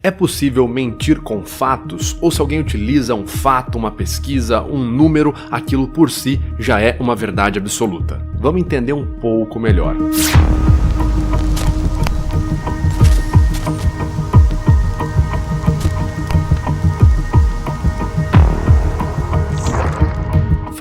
É possível mentir com fatos? Ou se alguém utiliza um fato, uma pesquisa, um número, aquilo por si já é uma verdade absoluta? Vamos entender um pouco melhor.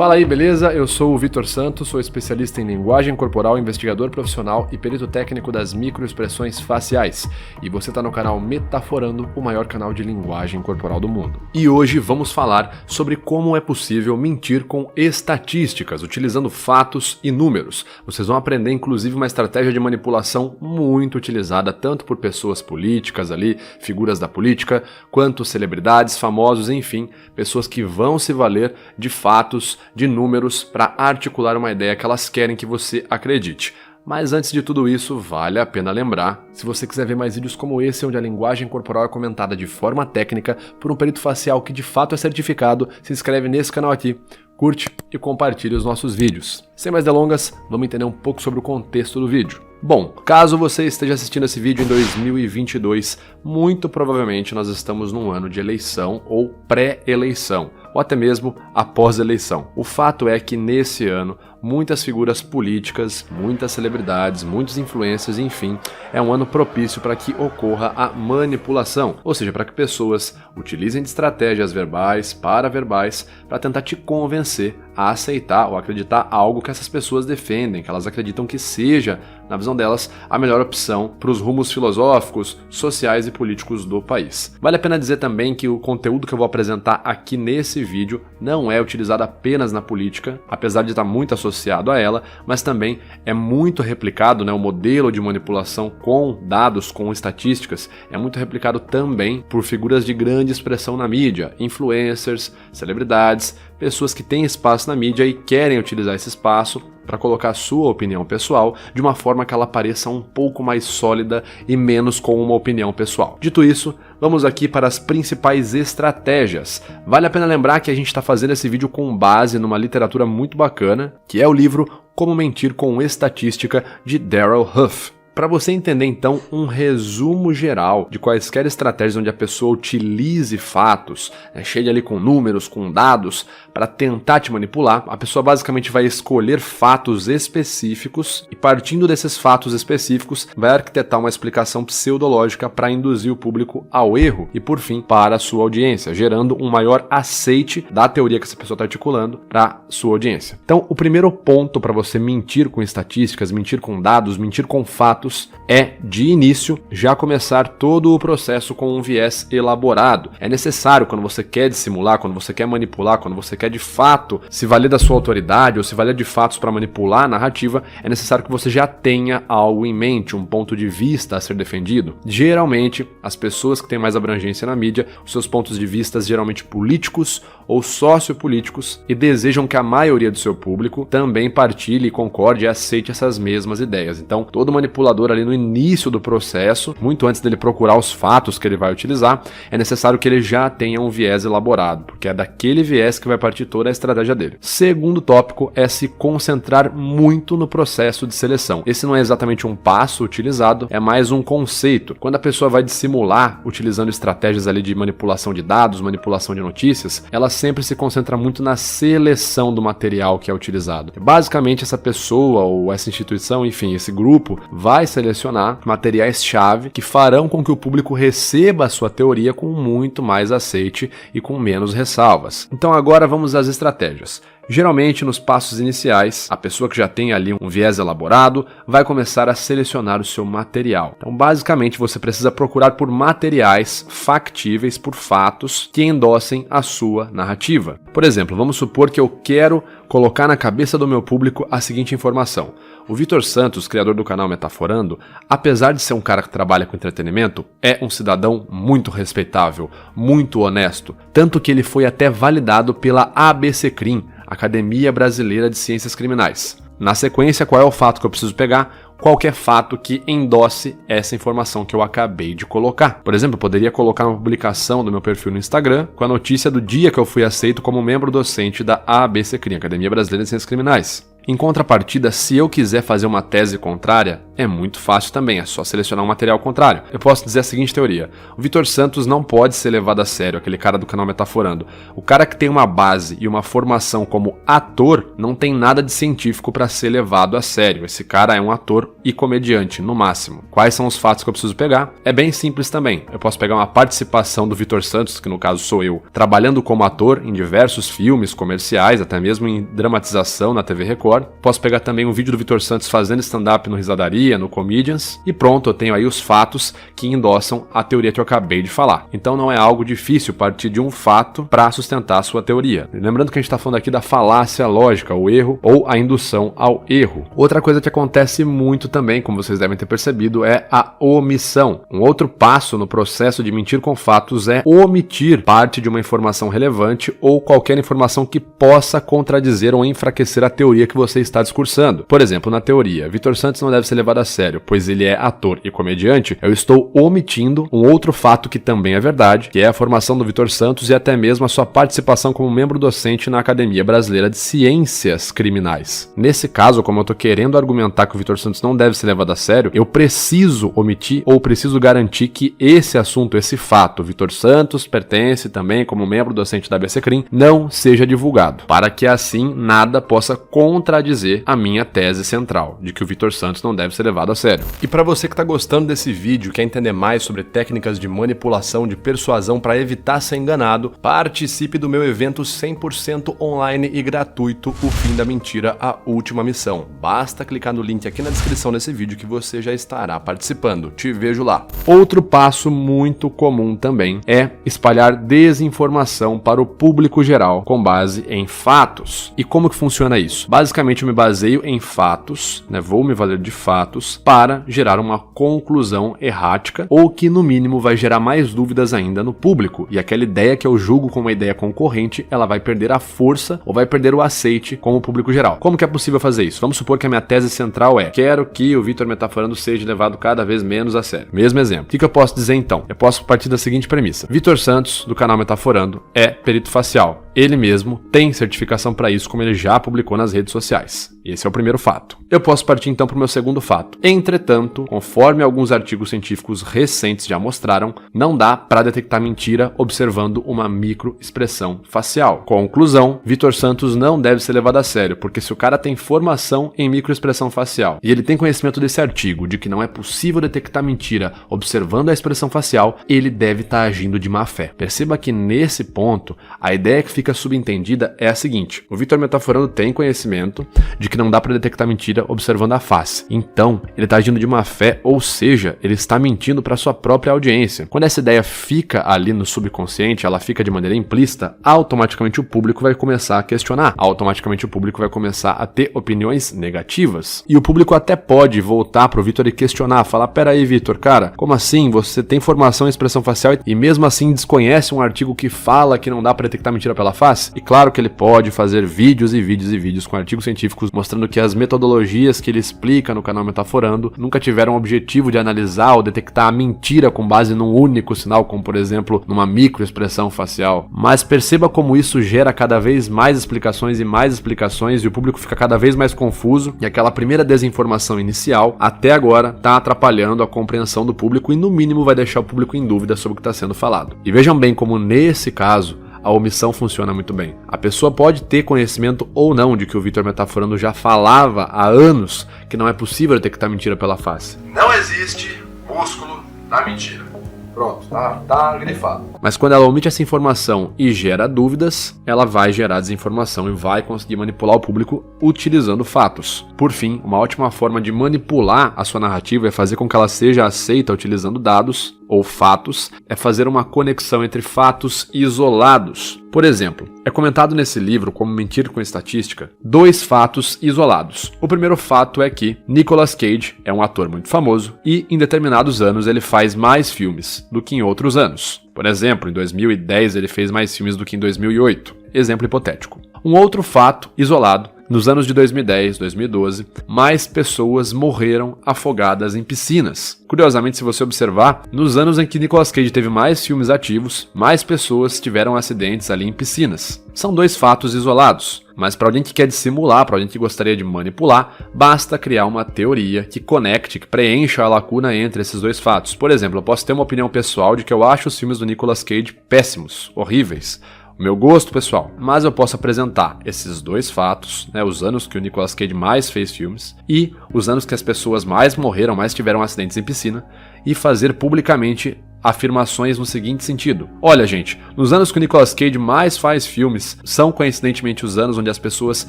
Fala aí, beleza? Eu sou o Vitor Santos, sou especialista em linguagem corporal, investigador profissional e perito técnico das microexpressões faciais. E você está no canal Metaforando, o maior canal de linguagem corporal do mundo. E hoje vamos falar sobre como é possível mentir com estatísticas, utilizando fatos e números. Vocês vão aprender inclusive uma estratégia de manipulação muito utilizada tanto por pessoas políticas ali, figuras da política, quanto celebridades, famosos, enfim, pessoas que vão se valer de fatos, de números para articular uma ideia que elas querem que você acredite. Mas antes de tudo isso, vale a pena lembrar, se você quiser ver mais vídeos como esse, onde a linguagem corporal é comentada de forma técnica por um perito facial que de fato é certificado, se inscreve nesse canal aqui, curte e compartilhe os nossos vídeos. Sem mais delongas, vamos entender um pouco sobre o contexto do vídeo. Bom, caso você esteja assistindo esse vídeo em 2022, muito provavelmente nós estamos num ano de eleição ou pré-eleição, ou até mesmo após eleição. O fato é que nesse ano, muitas figuras políticas, muitas celebridades, muitos influencers, enfim, é um ano propício para que ocorra a manipulação, ou seja, para que pessoas utilizem de estratégias verbais, paraverbais, para tentar te convencer a aceitar ou acreditar algo que essas pessoas defendem, que elas acreditam que seja, na visão delas, a melhor opção para os rumos filosóficos, sociais e políticos do país. Vale a pena dizer também que o conteúdo que eu vou apresentar aqui nesse vídeo não é utilizado apenas na política, apesar de estar muito associado a ela, mas também é muito replicado, o modelo de manipulação com dados, com estatísticas, é muito replicado também por figuras de grande expressão na mídia, influencers, celebridades, pessoas que têm espaço na mídia e querem utilizar esse espaço para colocar sua opinião pessoal de uma forma que ela pareça um pouco mais sólida e menos com uma opinião pessoal. Dito isso, vamos aqui para as principais estratégias. Vale a pena lembrar que a gente está fazendo esse vídeo com base numa literatura muito bacana, que é o livro Como Mentir com Estatística, de Darrell Huff. Para você entender então um resumo geral de quaisquer estratégias onde a pessoa utilize fatos, chegue ali com números, com dados, para tentar te manipular, a pessoa basicamente vai escolher fatos específicos e partindo desses fatos específicos vai arquitetar uma explicação pseudológica para induzir o público ao erro e por fim para a sua audiência, gerando um maior aceite da teoria que essa pessoa está articulando para sua audiência. Então o primeiro ponto para você mentir com estatísticas, mentir com dados, mentir com fatos é, de início, já começar todo o processo com um viés elaborado. É necessário, quando você quer dissimular, quando você quer manipular, quando você quer de fato se valer da sua autoridade ou se valer de fatos para manipular a narrativa, é necessário que você já tenha algo em mente, um ponto de vista a ser defendido. Geralmente, as pessoas que têm mais abrangência na mídia, os seus pontos de vista geralmente políticos ou sociopolíticos e desejam que a maioria do seu público também partilhe, concorde e aceite essas mesmas ideias. Então, todo manipulador ali no início do processo, muito antes dele procurar os fatos que ele vai utilizar, é necessário que ele já tenha um viés elaborado, porque é daquele viés que vai partir toda a estratégia dele. Segundo tópico é se concentrar muito no processo de seleção. Esse não é exatamente um passo utilizado, é mais um conceito. Quando a pessoa vai dissimular utilizando estratégias ali de manipulação de dados, manipulação de notícias, ela sempre se concentra muito na seleção do material que é utilizado. Basicamente essa pessoa ou essa instituição, enfim, esse grupo vai selecionar materiais-chave que farão com que o público receba a sua teoria com muito mais aceite e com menos ressalvas. Então agora vamos às estratégias. Geralmente, nos passos iniciais, a pessoa que já tem ali um viés elaborado vai começar a selecionar o seu material. Então, basicamente, você precisa procurar por materiais factíveis, por fatos que endossem a sua narrativa. Por exemplo, vamos supor que eu quero colocar na cabeça do meu público a seguinte informação. O Vitor Santos, criador do canal Metaforando, apesar de ser um cara que trabalha com entretenimento, é um cidadão muito respeitável, muito honesto, tanto que ele foi até validado pela ABCCRIM, Academia Brasileira de Ciências Criminais. Na sequência, qual é o fato que eu preciso pegar? Qualquer fato que endosse essa informação que eu acabei de colocar. Por exemplo, eu poderia colocar uma publicação do meu perfil no Instagram com a notícia do dia que eu fui aceito como membro docente da ABCCRIM, Academia Brasileira de Ciências Criminais. Em contrapartida, se eu quiser fazer uma tese contrária, é muito fácil também, é só selecionar um material contrário. Eu posso dizer a seguinte teoria: o Vitor Santos não pode ser levado a sério, aquele cara do canal Metaforando. O cara que tem uma base e uma formação como ator não tem nada de científico para ser levado a sério. Esse cara é um ator e comediante, no máximo. Quais são os fatos que eu preciso pegar? É bem simples também. Eu posso pegar uma participação do Vitor Santos, que no caso sou eu, trabalhando como ator em diversos filmes, comerciais, até mesmo em dramatização na TV Record. Posso pegar também um vídeo do Vitor Santos fazendo stand-up no Risadaria, no Comedians, e pronto, eu tenho aí os fatos que endossam a teoria que eu acabei de falar. Então não é algo difícil partir de um fato para sustentar a sua teoria. Lembrando que a gente está falando aqui da falácia lógica, o erro ou a indução ao erro. Outra coisa que acontece muito também, como vocês devem ter percebido, é a omissão. Um outro passo no processo de mentir com fatos é omitir parte de uma informação relevante ou qualquer informação que possa contradizer ou enfraquecer a teoria que você está discursando. Por exemplo, na teoria, Vitor Santos não deve ser levado a sério, pois ele é ator e comediante, eu estou omitindo um outro fato que também é verdade, que é a formação do Vitor Santos e até mesmo a sua participação como membro docente na Academia Brasileira de Ciências Criminais. Nesse caso, como eu estou querendo argumentar que o Vitor Santos não deve ser levado a sério, eu preciso omitir ou preciso garantir que esse assunto, esse fato, Vitor Santos pertence também como membro docente da ABC Crim, não seja divulgado, para que assim nada possa contradizer a minha tese central, de que o Vitor Santos não deve ser levado a sério. E para você que está gostando desse vídeo, quer entender mais sobre técnicas de manipulação, de persuasão para evitar ser enganado, participe do meu evento 100% online e gratuito, O Fim da Mentira, a Última Missão. Basta clicar no link aqui na descrição desse vídeo que você já estará participando. Te vejo lá. Outro passo muito comum também é espalhar desinformação para o público geral com base em fatos. E como que funciona isso? Basicamente eu me baseio em fatos, vou me valer de fatos para gerar uma conclusão errática ou que no mínimo vai gerar mais dúvidas ainda no público, e aquela ideia que eu julgo como uma ideia concorrente, ela vai perder a força ou vai perder o aceite com o público geral. Como que é possível fazer isso? Vamos supor que a minha tese central é: quero que o Vitor Metaforando seja levado cada vez menos a sério. Mesmo exemplo. O que eu posso dizer então? Eu posso partir da seguinte premissa: Vitor Santos, do canal Metaforando, é perito facial. Ele mesmo tem certificação para isso, como ele já publicou nas redes sociais. Esse é o primeiro fato. Eu posso partir então para o meu segundo fato. Entretanto, conforme alguns artigos científicos recentes já mostraram, não dá para detectar mentira observando uma microexpressão facial. Conclusão: Vitor Santos não deve ser levado a sério, porque se o cara tem formação em microexpressão facial e ele tem conhecimento desse artigo de que não é possível detectar mentira observando a expressão facial, ele deve estar agindo de má fé. Perceba que nesse ponto, a ideia que fica subentendida é a seguinte: o Vitor Metaforando tem conhecimento de que não dá para detectar mentira observando a face. Então, ele está agindo de má fé, ou seja, ele está mentindo para sua própria audiência. Quando essa ideia fica ali no subconsciente, ela fica de maneira implícita, automaticamente o público vai começar a questionar, automaticamente o público vai começar a ter opiniões negativas. E o público até pode voltar pro Vitor e questionar, falar: peraí, Vitor, cara, como assim? Você tem formação em expressão facial e mesmo assim desconhece um artigo que fala que não dá para detectar mentira pela face? E claro que ele pode fazer vídeos e vídeos e vídeos com artigos científicos mostrando que as metodologias que ele explica no canal Metaforando nunca tiveram o objetivo de analisar ou detectar a mentira com base num único sinal, como por exemplo numa microexpressão facial. Mas perceba como isso gera cada vez mais explicações e o público fica cada vez mais confuso, e aquela primeira desinformação inicial até agora está atrapalhando a compreensão do público e no mínimo vai deixar o público em dúvida sobre o que está sendo falado. E vejam bem como nesse caso a omissão funciona muito bem. A pessoa pode ter conhecimento ou não de que o Vitor Metaforando já falava há anos que não é possível detectar mentira pela face. Não existe músculo na mentira. Pronto, tá grifado. Mas quando ela omite essa informação e gera dúvidas, ela vai gerar desinformação e vai conseguir manipular o público utilizando fatos. Por fim, uma ótima forma de manipular a sua narrativa é fazer com que ela seja aceita utilizando dados ou fatos, é fazer uma conexão entre fatos isolados. Por exemplo, é comentado nesse livro, Como Mentir com Estatística, 2 fatos isolados. O primeiro fato é que Nicolas Cage é um ator muito famoso e, em determinados anos, ele faz mais filmes do que em outros anos. Por exemplo, em 2010 ele fez mais filmes do que em 2008. Exemplo hipotético. Um outro fato isolado: nos anos de 2010, 2012, mais pessoas morreram afogadas em piscinas. Curiosamente, se você observar, nos anos em que Nicolas Cage teve mais filmes ativos, mais pessoas tiveram acidentes ali em piscinas. São dois fatos isolados, mas para alguém que quer dissimular, para alguém que gostaria de manipular, basta criar uma teoria que conecte, que preencha a lacuna entre esses dois fatos. Por exemplo, eu posso ter uma opinião pessoal de que eu acho os filmes do Nicolas Cage péssimos, horríveis. Meu gosto pessoal, mas eu posso apresentar esses dois fatos, os anos que o Nicolas Cage mais fez filmes e os anos que as pessoas mais morreram, mais tiveram acidentes em piscina, e fazer publicamente afirmações no seguinte sentido: olha, gente, nos anos que o Nicolas Cage mais faz filmes, são coincidentemente os anos onde as pessoas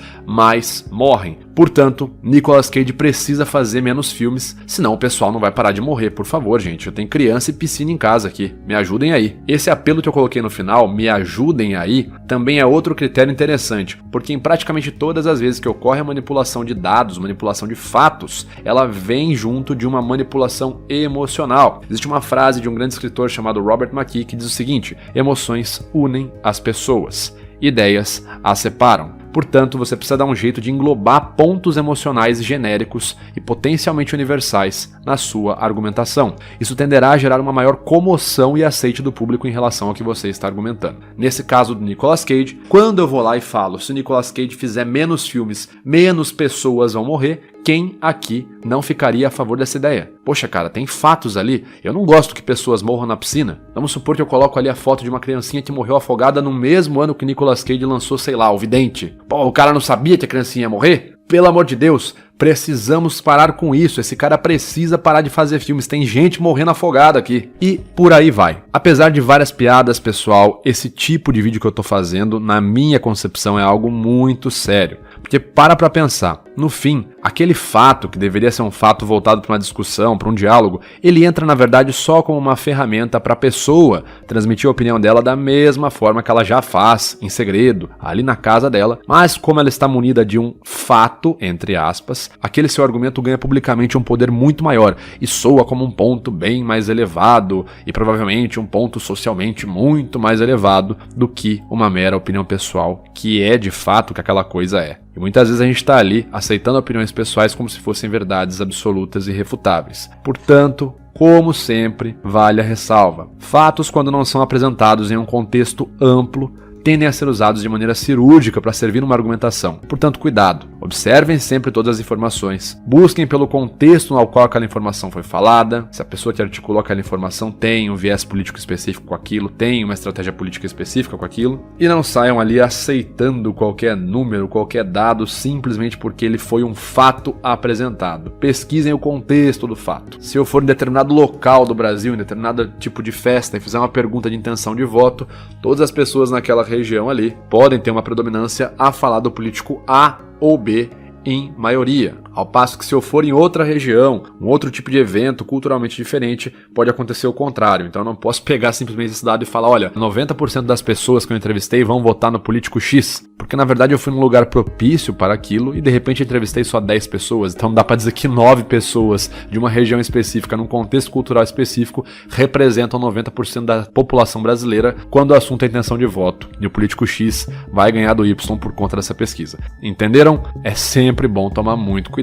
mais morrem. Portanto, Nicolas Cage precisa fazer menos filmes, senão o pessoal não vai parar de morrer. Por favor, gente, eu tenho criança e piscina em casa aqui, me ajudem aí. Esse apelo que eu coloquei no final, me ajudem aí, também é outro critério interessante, porque em praticamente todas as vezes que ocorre a manipulação de dados, manipulação de fatos, ela vem junto de uma manipulação emocional. Existe uma frase de um grande escritor chamado Robert McKee que diz o seguinte: emoções unem as pessoas, ideias as separam. Portanto, você precisa dar um jeito de englobar pontos emocionais genéricos e potencialmente universais na sua argumentação. Isso tenderá a gerar uma maior comoção e aceite do público em relação ao que você está argumentando. Nesse caso do Nicolas Cage, quando eu vou lá e falo, se o Nicolas Cage fizer menos filmes, menos pessoas vão morrer, quem aqui não ficaria a favor dessa ideia? Poxa, cara, tem fatos ali. Eu não gosto que pessoas morram na piscina. Vamos supor que eu coloco ali a foto de uma criancinha que morreu afogada no mesmo ano que Nicolas Cage lançou, sei lá, O Vidente. Pô, o cara não sabia que a criancinha ia morrer? Pelo amor de Deus, precisamos parar com isso. Esse cara precisa parar de fazer filmes. Tem gente morrendo afogada aqui. E por aí vai. Apesar de várias piadas, pessoal, esse tipo de vídeo que eu tô fazendo, na minha concepção, é algo muito sério. Porque para pensar, no fim, aquele fato que deveria ser um fato voltado para uma discussão, para um diálogo, ele entra na verdade só como uma ferramenta para a pessoa transmitir a opinião dela da mesma forma que ela já faz, em segredo, ali na casa dela, mas como ela está munida de um fato, entre aspas, aquele seu argumento ganha publicamente um poder muito maior e soa como um ponto bem mais elevado e provavelmente um ponto socialmente muito mais elevado do que uma mera opinião pessoal, que é de fato o que aquela coisa é. E muitas vezes a gente está ali aceitando opiniões pessoais como se fossem verdades absolutas e irrefutáveis. Portanto, como sempre, vale a ressalva: fatos, quando não são apresentados em um contexto amplo, tendem a ser usados de maneira cirúrgica para servir numa argumentação. Portanto, cuidado. Observem sempre todas as informações. Busquem pelo contexto ao qual aquela informação foi falada, se a pessoa que articulou aquela informação tem um viés político específico com aquilo, tem uma estratégia política específica com aquilo, e não saiam ali aceitando qualquer número, qualquer dado, simplesmente porque ele foi um fato apresentado. Pesquisem o contexto do fato. Se eu for em determinado local do Brasil, em determinado tipo de festa, e fizer uma pergunta de intenção de voto, todas as pessoas naquela região ali podem ter uma predominância a falar do político A ou B em maioria. Ao passo que se eu for em outra região, um outro tipo de evento culturalmente diferente, pode acontecer o contrário. Então eu não posso pegar simplesmente esse dado e falar: olha, 90% das pessoas que eu entrevistei vão votar no político X, porque na verdade eu fui num lugar propício para aquilo e de repente entrevistei só 10 pessoas. Então não dá para dizer que 9 pessoas de uma região específica, num contexto cultural específico, representam 90% da população brasileira quando o assunto é intenção de voto. E o político X vai ganhar do Y por conta dessa pesquisa. Entenderam? É sempre bom tomar muito cuidado.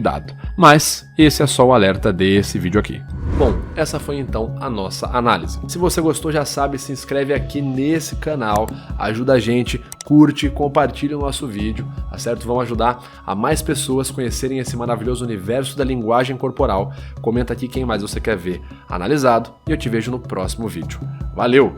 Mas esse é só o alerta desse vídeo aqui. Bom, essa foi então a nossa análise. Se você gostou, já sabe, se inscreve aqui nesse canal, ajuda a gente, curte, compartilha o nosso vídeo, tá certo? Vamos ajudar a mais pessoas conhecerem esse maravilhoso universo da linguagem corporal. Comenta aqui quem mais você quer ver analisado e eu te vejo no próximo vídeo. Valeu!